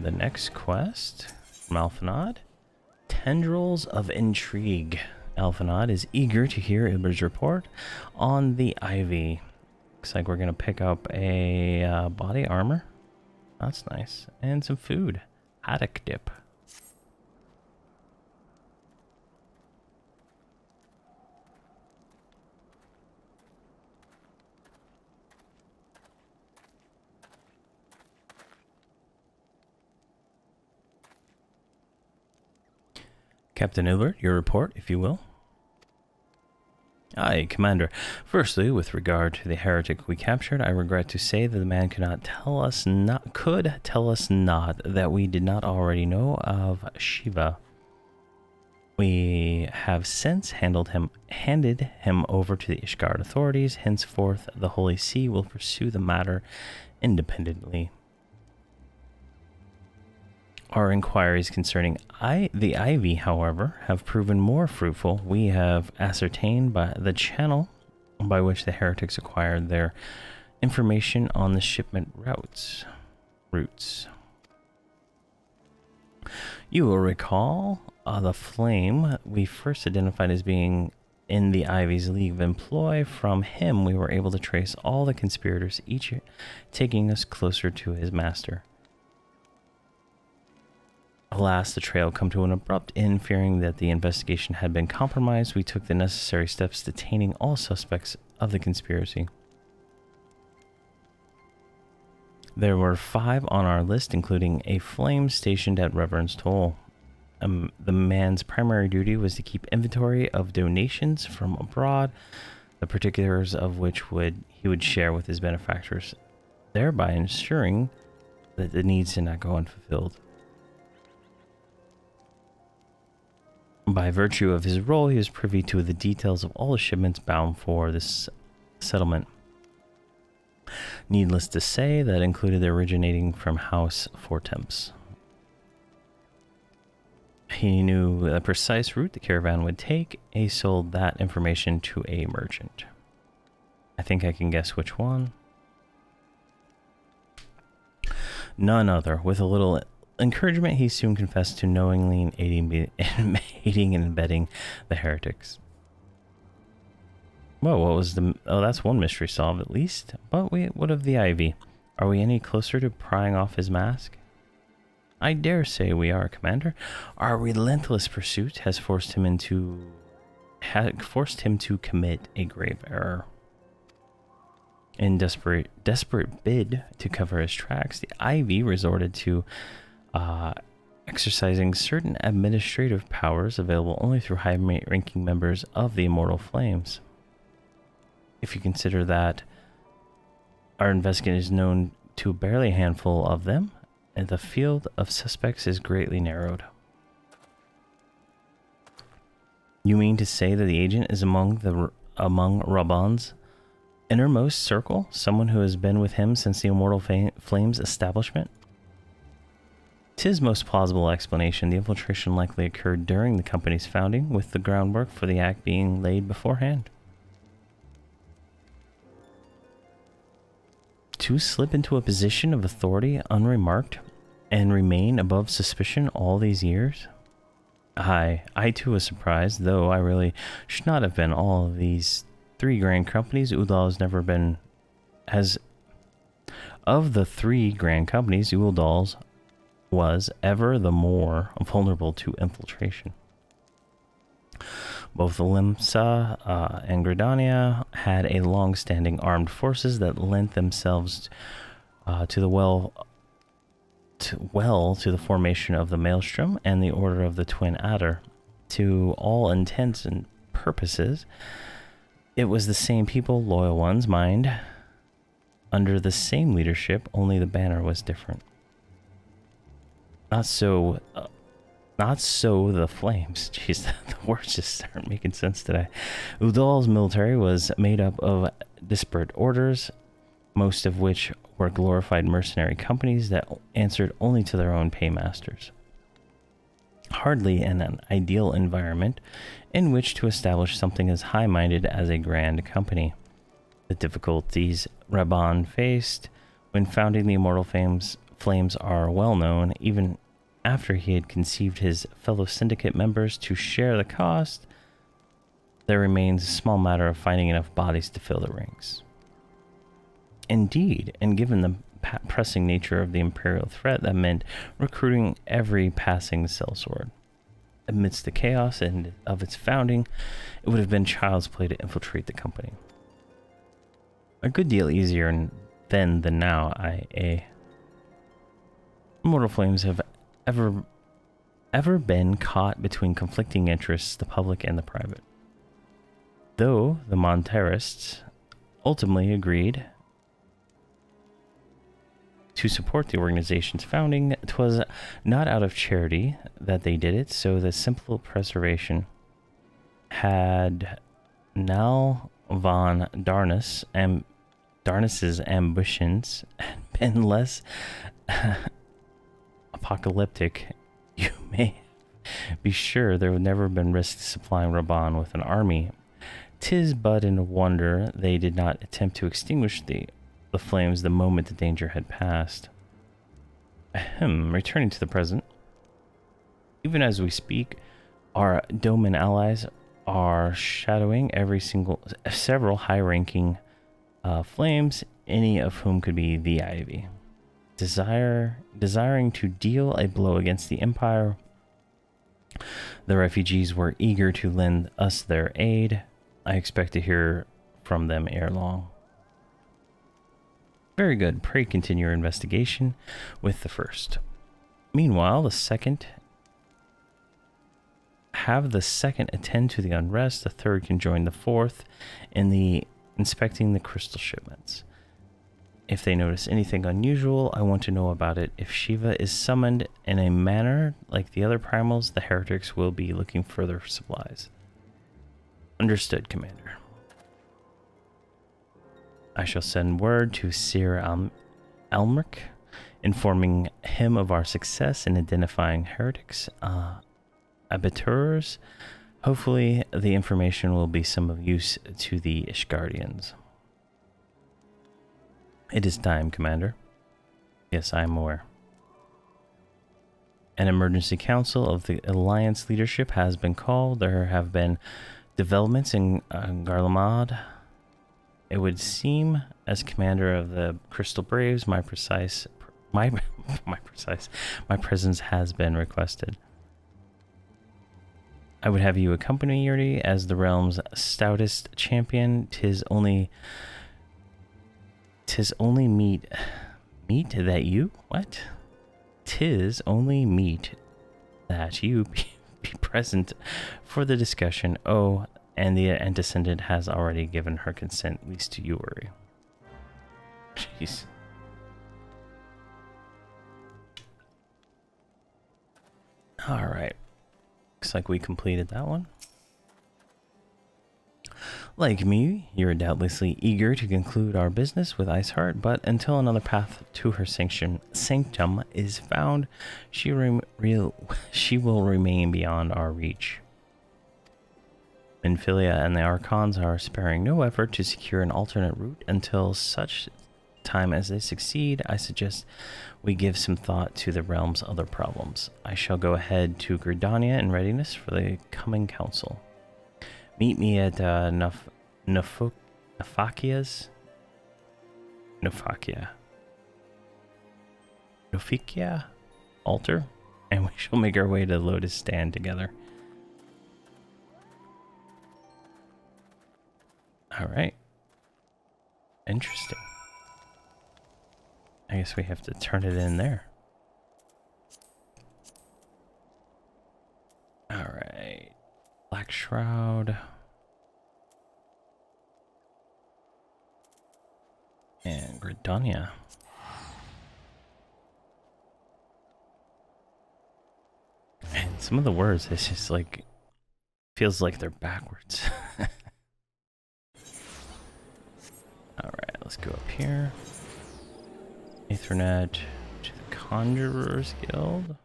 the next quest from Alphanod. Tendrils of Intrigue. Alphanod is eager to hear Iber's report on the Ivy. Looks like we're going to pick up a body armor. That's nice. And some food. Haddock dip. Captain Ilbert, your report, if you will. Aye, Commander. Firstly, with regard to the heretic we captured, I regret to say that the man could tell us not that we did not already know of Shiva. We have since handed him over to the Ishgard authorities. Henceforth, the Holy See will pursue the matter independently. Our inquiries concerning the Ivy, however, have proven more fruitful. We have ascertained by the channel by which the heretics acquired their information on the shipment routes. You will recall the flame we first identified as being in the Ivy's league of employ. From him, we were able to trace all the conspirators, each taking us closer to his master. Alas, the trail come to an abrupt end. Fearing that the investigation had been compromised, we took the necessary steps detaining all suspects of the conspiracy. There were 5 on our list, including a flame stationed at Reverend's Toll. The man's primary duty was to keep inventory of donations from abroad, the particulars of which he would share with his benefactors, thereby ensuring that the needs did not go unfulfilled. By virtue of his role, he was privy to the details of all the shipments bound for this settlement. Needless to say, that included the originating from House Fortemps. He knew the precise route the caravan would take. He sold that information to a merchant. I think I can guess which one. None other. With a little encouragement, he soon confessed to knowingly aiding and abetting the heretics. Well, what was the... Oh, that's one mystery solved at least. But what of the Ivy? Are we any closer to prying off his mask? I dare say we are, Commander. Our relentless pursuit has forced him to commit a grave error. In desperate bid to cover his tracks, the Ivy resorted to exercising certain administrative powers available only through high-ranking members of the Immortal Flames. If you consider that our investigation is known to barely a handful of them, and the field of suspects is greatly narrowed. You mean to say that the agent is among Raban's innermost circle, someone who has been with him since the Immortal Flames establishment? 'Tis most plausible explanation. The infiltration likely occurred during the company's founding, with the groundwork for the act being laid beforehand. To slip into a position of authority unremarked and remain above suspicion all these years? I too was surprised, though I really should not have been. All of these 3 grand companies, Udal has never been... Of the 3 grand companies, Udal's was ever the more vulnerable to infiltration. Both Limsa and Gridania had a long-standing armed forces that lent themselves to the formation of the Maelstrom and the Order of the Twin Adder. To all intents and purposes, it was the same people, loyal ones, mind, under the same leadership, only the banner was different. Not so the Flames. Jeez, the words just aren't making sense today. Udal's military was made up of disparate orders, most of which were glorified mercenary companies that answered only to their own paymasters. Hardly an ideal environment in which to establish something as high-minded as a grand company. The difficulties Raban faced when founding the Immortal flames are well known. Even after he had conceived his fellow syndicate members to share the cost, there remains a small matter of finding enough bodies to fill the rings. Indeed, and given the pressing nature of the Imperial threat, that meant recruiting every passing sellsword. Amidst the chaos and of its founding, it would have been child's play to infiltrate the company. A good deal easier then than now, Immortal Flames have ever been caught between conflicting interests, the public and the private. Though the Monterists ultimately agreed to support the organization's founding, 'twas not out of charity that they did it, so the simple preservation had Nal von Darnus's ambitions been less apocalyptic, you may be sure there would never have been risk supplying Raban with an army. 'Tis but in wonder they did not attempt to extinguish the flames the moment the danger had passed. Returning to the present. Even as we speak, our Doman allies are shadowing several high-ranking flames, any of whom could be the Ivy. Desiring to deal a blow against the Empire, the refugees were eager to lend us their aid. I expect to hear from them ere long. Very good. Pray continue your investigation with the first. Meanwhile, have the second attend to the unrest. The third can join the fourth in the inspecting the crystal shipments. If they notice anything unusual, I want to know about it. If Shiva is summoned in a manner like the other primals, the heretics will be looking further for supplies. Understood, Commander. I shall send word to Sir Almeric, informing him of our success in identifying heretics, abiturers. Hopefully, the information will be some of use to the Ishgardians. It is time, Commander. Yes, I am aware. An emergency council of the Alliance leadership has been called. There have been developments in Garlemald. It would seem, as commander of the Crystal Braves, my presence has been requested. I would have you accompany Yuri as the realm's stoutest champion. Tis only meet that you be present for the discussion. Oh, and the antecedent has already given her consent, at least to Yuri. Jeez. All right. Looks like we completed that one. Like me, you're doubtlessly eager to conclude our business with Iceheart, but until another path to her sanctum is found, she will remain beyond our reach. Minfilia and the Archons are sparing no effort to secure an alternate route. Until such time as they succeed, I suggest we give some thought to the realm's other problems. I shall go ahead to Gridania in readiness for the coming council. Meet me at Nofikia altar, and we shall make our way to Lotus Stand together. All right. Interesting. I guess we have to turn it in there. All right. Black Shroud. And Gridania. And some of the words, it's just like, feels like they're backwards. Alright, let's go up here. Ethernet to the Conjurer's Guild.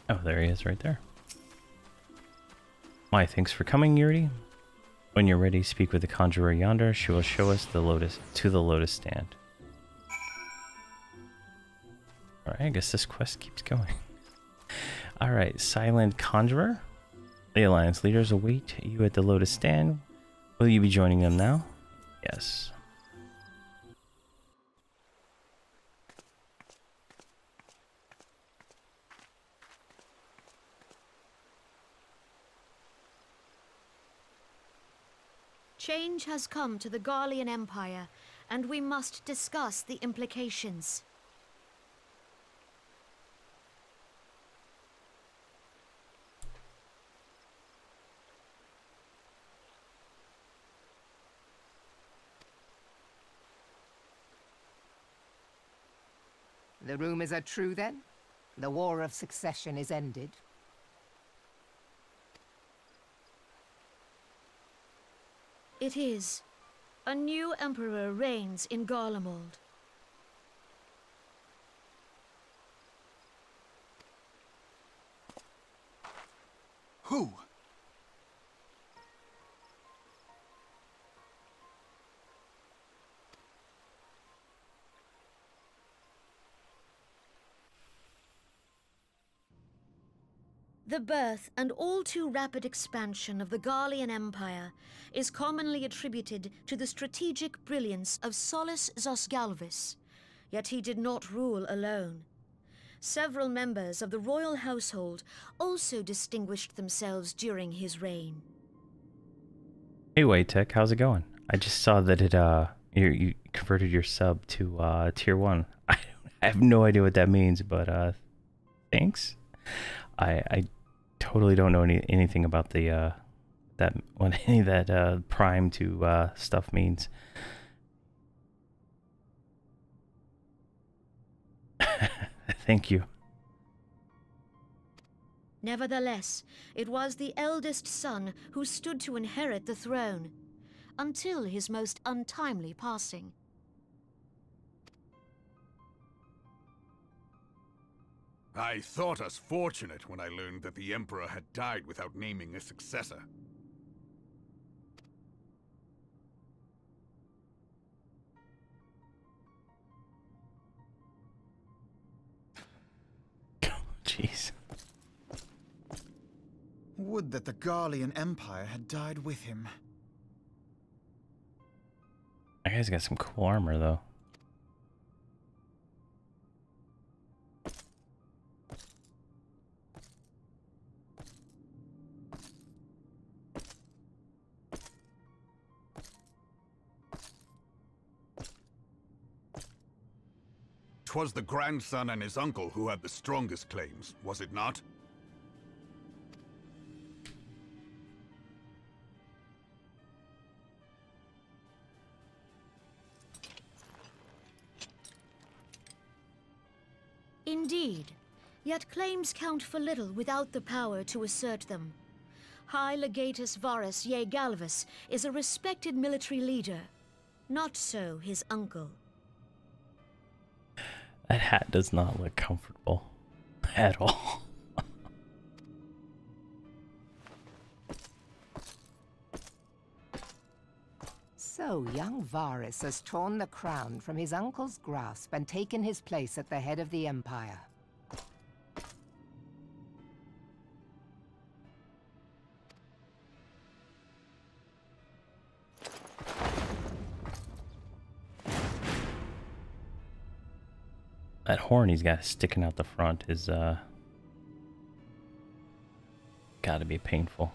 Oh, there he is right there. Why, thanks for coming, Yuri. When you're ready, speak with the conjurer yonder. She will show us the lotus stand. Alright, I guess this quest keeps going. Alright, silent conjurer. The alliance leaders await you at the lotus stand. Will you be joining them now? Yes. Change has come to the Garlean Empire, and we must discuss the implications. The rumors are true, then? The War of Succession is ended? It is. A new emperor reigns in Garlemald. Who? The birth and all too rapid expansion of the Garlean Empire is commonly attributed to the strategic brilliance of Solus Zosgalvis, yet he did not rule alone. Several members of the royal household also distinguished themselves during his reign. Hey Waytech, how's it going? I just saw that it you converted your sub to tier 1. I have no idea what that means, but thanks. I totally don't know anything about the what any of that prime to stuff means. Thank you. Nevertheless, it was the eldest son who stood to inherit the throne, until his most untimely passing. I thought us fortunate when I learned that the Emperor had died without naming a successor. Jeez. Would that the Garlean Empire had died with him. That guy's got some cool armor, though. Twas the grandson and his uncle who had the strongest claims, was it not? Indeed, yet claims count for little without the power to assert them. High Legatus Varus Ye Galvus is a respected military leader. Not so his uncle. That hat does not look comfortable at all. So young Varus has torn the crown from his uncle's grasp and taken his place at the head of the Empire. That horn he's got sticking out the front is gotta be painful.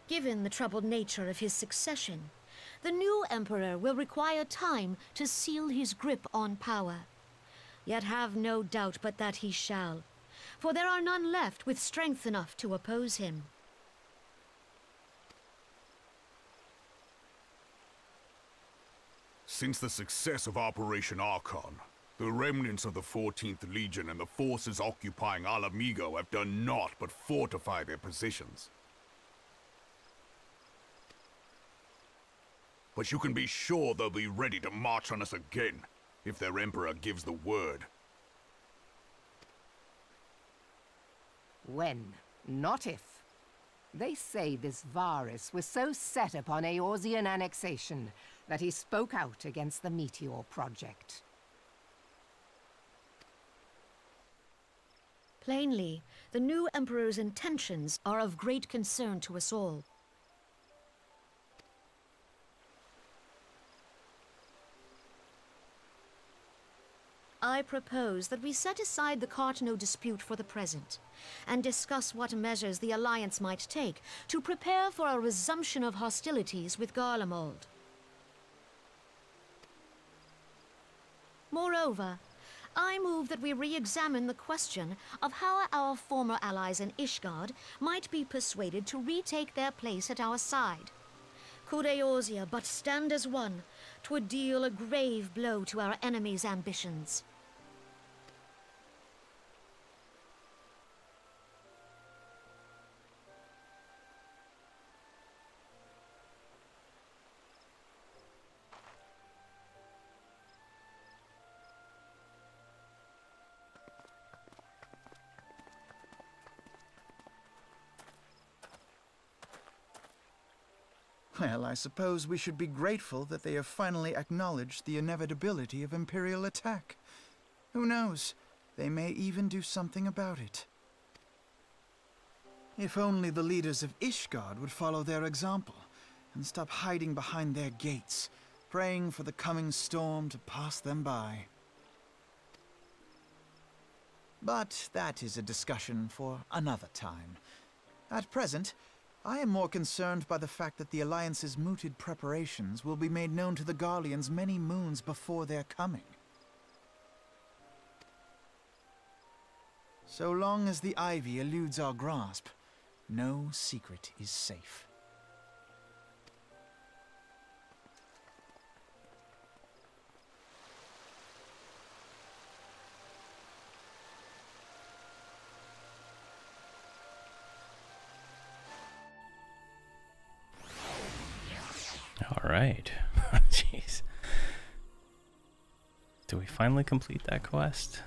Given the troubled nature of his succession, the new emperor will require time to seal his grip on power. Yet have no doubt but that he shall, for there are none left with strength enough to oppose him. Since the success of Operation Archon, the remnants of the 14th Legion and the forces occupying Alamigo have done naught but fortify their positions. But you can be sure they'll be ready to march on us again, if their Emperor gives the word. When, not if. They say this Varus was so set upon Eorzean annexation that he spoke out against the Meteor Project. Plainly, the new Emperor's intentions are of great concern to us all. I propose that we set aside the Cartano dispute for the present, and discuss what measures the Alliance might take to prepare for a resumption of hostilities with Garlemald. Moreover, I move that we re-examine the question of how our former allies in Ishgard might be persuaded to retake their place at our side. Could Eorzea but stand as one, 'twould deal a grave blow to our enemies' ambitions. Well, I suppose we should be grateful that they have finally acknowledged the inevitability of Imperial attack. Who knows? They may even do something about it. If only the leaders of Ishgard would follow their example and stop hiding behind their gates, praying for the coming storm to pass them by. But that is a discussion for another time. At present, I am more concerned by the fact that the Alliance's mooted preparations will be made known to the Garleans many moons before their coming. So long as the ivy eludes our grasp, no secret is safe. All right. Jeez. Do we finally complete that quest?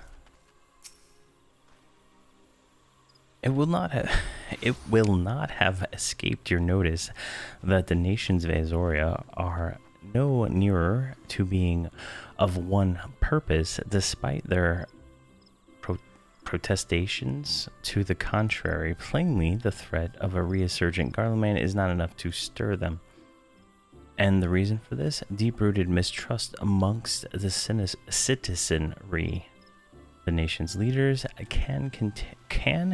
It will not have escaped your notice that the nations of Azoria are no nearer to being of one purpose, despite their protestations to the contrary. Plainly, the threat of a resurgent Garlemald is not enough to stir them. And the reason for this? Deep-rooted mistrust amongst the citizenry. The nation's leaders can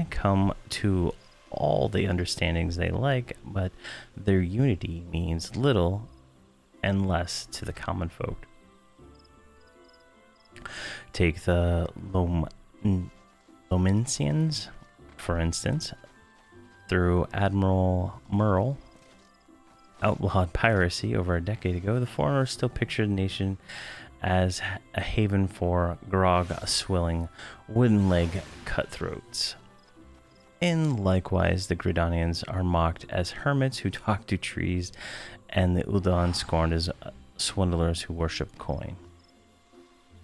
come to all the understandings they like, but their unity means little and less to the common folk. Take the Lomensians, for instance. Through Admiral Merle outlawed piracy over a decade ago, the foreigners still pictured the nation as a haven for grog-swilling, wooden-leg cutthroats. And likewise, the Gridanians are mocked as hermits who talk to trees, and the Uldan scorned as swindlers who worship coin.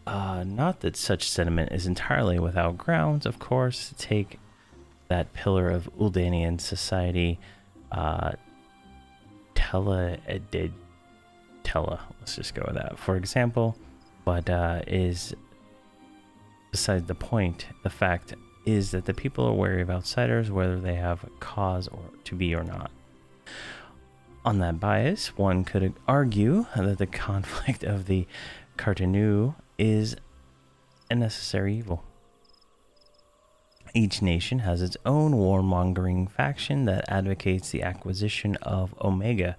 Not that such sentiment is entirely without grounds, of course. Take that pillar of Uldanian society, Tella, let's just go with that, for example, but is beside the point. The fact is that the people are wary of outsiders, whether they have cause or to be or not. On that bias, one could argue that the conflict of the Cartanu is a necessary evil. Each nation has its own warmongering faction that advocates the acquisition of Omega.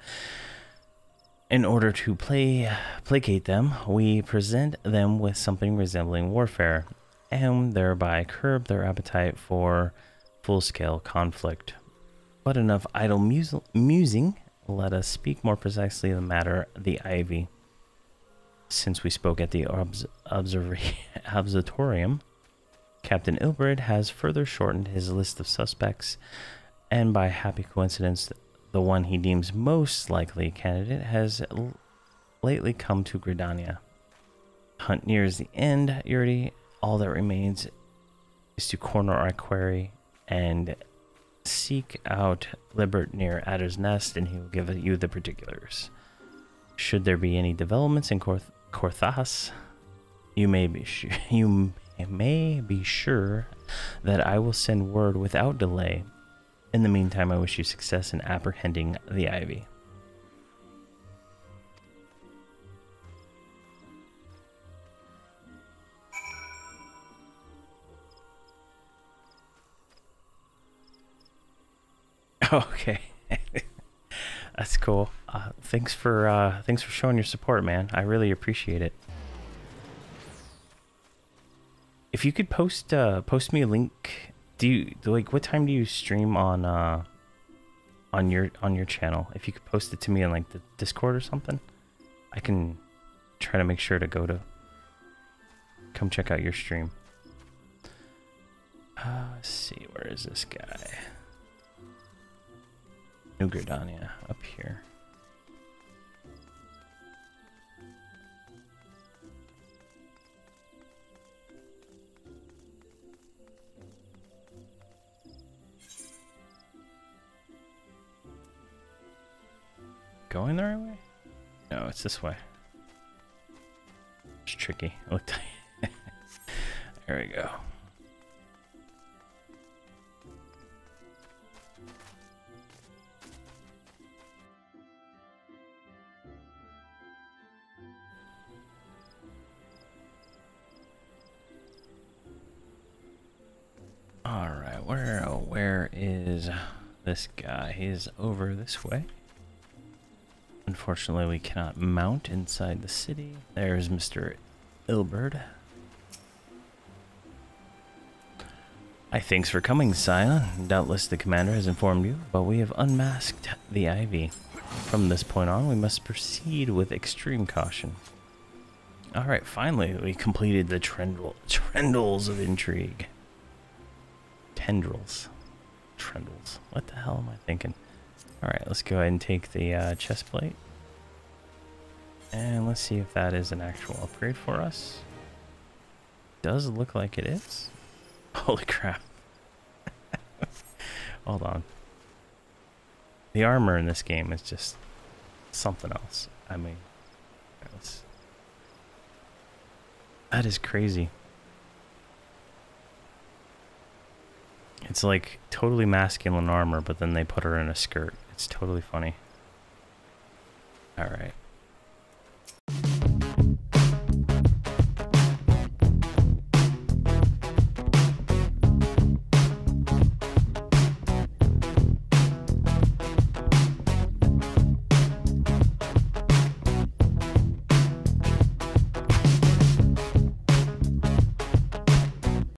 In order to placate them, we present them with something resembling warfare, and thereby curb their appetite for full-scale conflict. But enough idle musing, let us speak more precisely of the matter, the Ivy. Since we spoke at the observatorium, Captain Ilbrid has further shortened his list of suspects, and by happy coincidence, the one he deems most likely candidate has lately come to Gridania. Hunt nears the end, Yuri. All that remains is to corner our quarry and seek out Libert near Adder's Nest, and he will give you the particulars. Should there be any developments in Korthas, you may be sure that I will send word without delay. In the meantime, I wish you success in apprehending the Ivy. Okay. That's cool. Thanks for showing your support, man. I really appreciate it. If you could post me a link. What time do you stream on your channel? If you could post it to me in like the Discord or something, I can try to make sure to come check out your stream. Let's see, where is this guy? New Gridania, up here. Going the right way? No, it's this way. It's tricky. Look. There we go. Alright, where is this guy? He's over this way. Unfortunately, we cannot mount inside the city. There's Mr. Ilberd. Thanks for coming, Scion. Doubtless the commander has informed you, but we have unmasked the Ivy. From this point on, we must proceed with extreme caution. Alright, finally, we completed the Tendrils of Intrigue. Tendrils. Tendrils. What the hell am I thinking? Alright, let's go ahead and take the chest plate. And let's see if that is an actual upgrade for us. Does look like it is. Holy crap. Hold on. The armor in this game is just something else. I mean, that is crazy. It's like totally masculine armor, but then they put her in a skirt. It's totally funny. Alright.